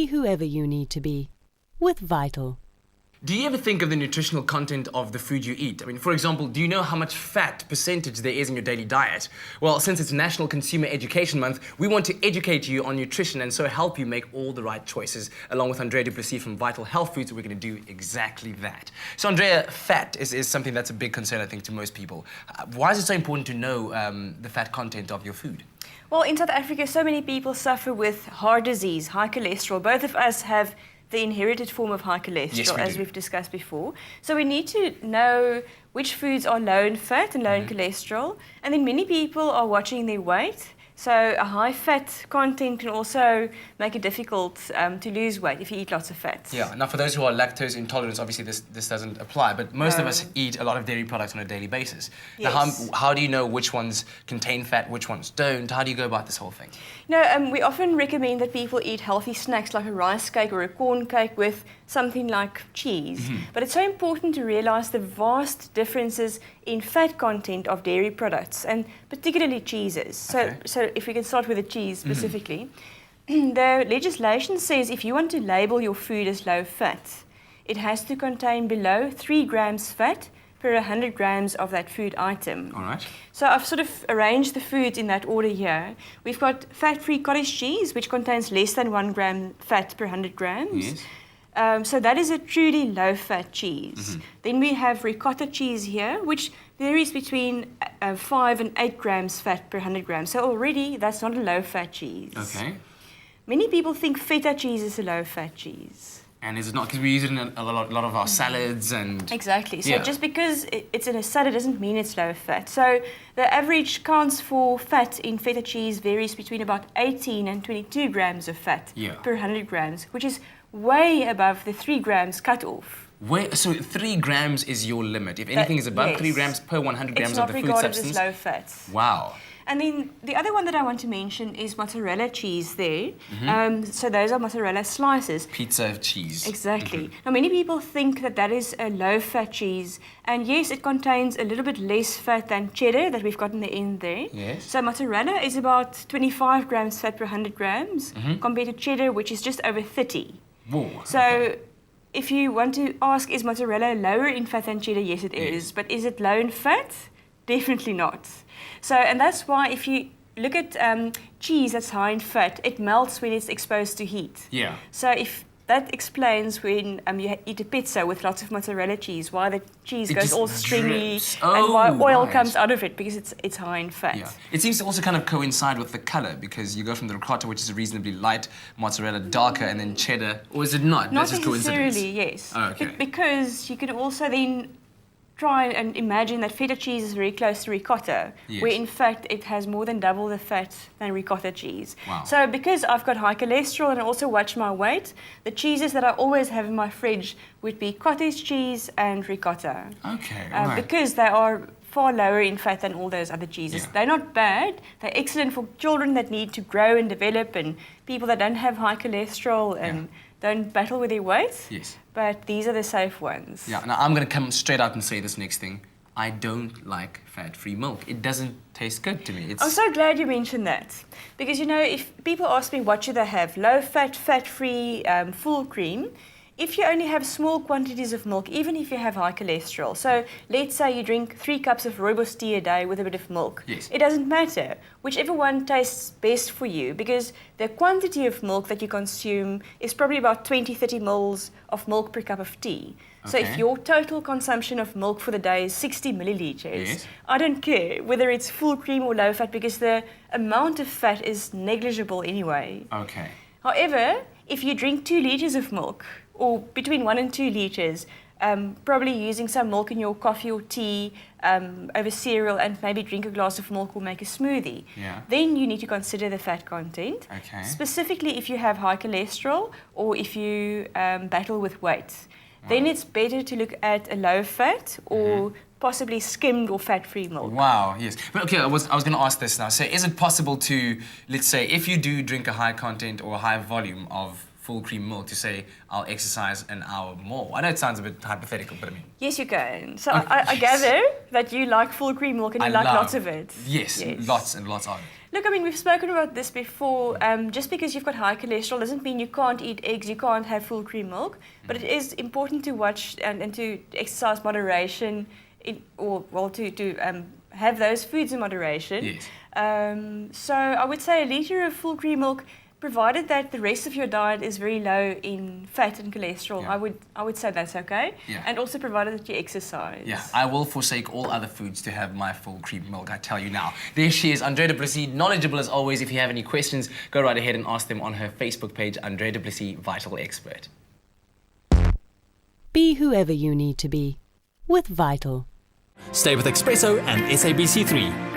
Be whoever you need to be with Vital. Do you ever think of the nutritional content of the food you eat? I mean, for example, do you know how much fat percentage there is in your daily diet? Well, since it's National Consumer Education Month, we want to educate you on nutrition and so help you make all the right choices. Along with Andrea du PLessis from Vital Health Foods, we're going to do exactly that. So, Andrea, fat is something that's a big concern, I think, to most people. Why is it so important to know the fat content of your food? Well, in South Africa, so many people suffer with heart disease, high cholesterol. Both of us have the inherited form of high cholesterol, as we've discussed before. So we need to know which foods are low in fat and low in cholesterol. And then many people are watching their weight. So a high fat content can also make it difficult to lose weight if you eat lots of fat. Yeah, now for those who are lactose intolerant, obviously this doesn't apply, but most of us eat a lot of dairy products on a daily basis. Yes. Now, how do you know which ones contain fat, which ones don't? How do you go about this whole thing? We often recommend that people eat healthy snacks like a rice cake or a corn cake with something like cheese. But it's so important to realize the vast differences in fat content of dairy products, and particularly cheeses. So if we can start with the cheese specifically, the legislation says if you want to label your food as low fat, it has to contain below 3 grams fat per 100 grams of that food item. All right. So I've sort of arranged the foods in that order here. We've got fat-free cottage cheese, which contains less than 1 gram fat per 100 grams. Yes. So that is a truly low-fat cheese. Then we have ricotta cheese here, which varies between 5 and 8 grams fat per 100 grams. So already that's not a low-fat cheese. Okay. Many people think feta cheese is a low-fat cheese. And is it not? Because we use it in a lot of our salads and... Exactly. So just because it's in a salad doesn't mean it's low fat. So the average counts for fat in feta cheese varies between about 18 and 22 grams of fat per 100 grams, which is way above the 3 grams cutoff. So 3 grams is your limit. If anything is above 3 grams per 100 grams of the food substance... It's not regarded as low fat. Wow. And then the other one that I want to mention is mozzarella cheese there. So those are mozzarella slices. Pizza cheese. Exactly. Now, many people think that that is a low-fat cheese. And yes, it contains a little bit less fat than cheddar that we've got in the end there. Yes. So mozzarella is about 25 grams fat per 100 grams compared to cheddar, which is just over 30. Whoa. So if you want to ask, is mozzarella lower in fat than cheddar? Yes, it is. But is it low in fat? Definitely not. So, and that's why if you look at cheese that's high in fat, it melts when it's exposed to heat. Yeah. So if that explains when you eat a pizza with lots of mozzarella cheese, why the cheese goes all stringy and why oil comes out of it, because it's high in fat. Yeah. It seems to also kind of coincide with the color, because you go from the ricotta, which is a reasonably light mozzarella, darker, and then cheddar, or is it not? Not That's just necessarily, yes. Oh, okay. Because you can also then try and imagine that feta cheese is very close to ricotta, where in fact it has more than double the fat than ricotta cheese. Wow. So because I've got high cholesterol and I also watch my weight, the cheeses that I always have in my fridge would be cottage cheese and ricotta. Okay, right. Because they are far lower in fat than all those other cheeses. Yeah. They're not bad. They're excellent for children that need to grow and develop, and people that don't have high cholesterol and don't battle with their weight. Yes. But these are the safe ones. Yeah, now I'm going to come straight out and say this next thing. I don't like fat-free milk. It doesn't taste good to me. I'm so glad you mentioned that. Because, if people ask me what should I have, low-fat, fat-free, full cream, if you only have small quantities of milk, even if you have high cholesterol, so let's say you drink 3 cups of rooibos tea a day with a bit of milk, it doesn't matter. Whichever one tastes best for you, because the quantity of milk that you consume is probably about 20-30 mils of milk per cup of tea. So if your total consumption of milk for the day is 60 milliliters, I don't care whether it's full cream or low fat, because the amount of fat is negligible anyway. Okay. However, if you drink 2 liters of milk, or between 1 and 2 liters, probably using some milk in your coffee or tea over cereal, and maybe drink a glass of milk or make a smoothie. Then you need to consider the fat content, specifically if you have high cholesterol or if you battle with weight. Then it's better to look at a low fat or possibly skimmed or fat-free milk. Wow, yes. But okay, I was going to ask this now. So is it possible to, let's say, if you do drink a high content or a high volume of full cream milk, to say, I'll exercise an hour more? I know it sounds a bit hypothetical, but I mean... Yes, you can. So I gather that you like full cream milk and you like lots of it. Yes, lots and lots of it. Look, I mean, we've spoken about this before. Just because you've got high cholesterol doesn't mean you can't eat eggs, you can't have full cream milk. But it is important to watch and to exercise moderation, to have those foods in moderation. Yes. So I would say a litre of full cream milk, provided that the rest of your diet is very low in fat and cholesterol, Yeah. I would say that's okay. Yeah. And also provided that you exercise. Yeah, I will forsake all other foods to have my full cream milk, I tell you now. There she is, Andrea du PLessis, knowledgeable as always. If you have any questions, go right ahead and ask them on her Facebook page, Andrea du PLessis, Vital Expert. Be whoever you need to be with Vital. Stay with Expresso and SABC3.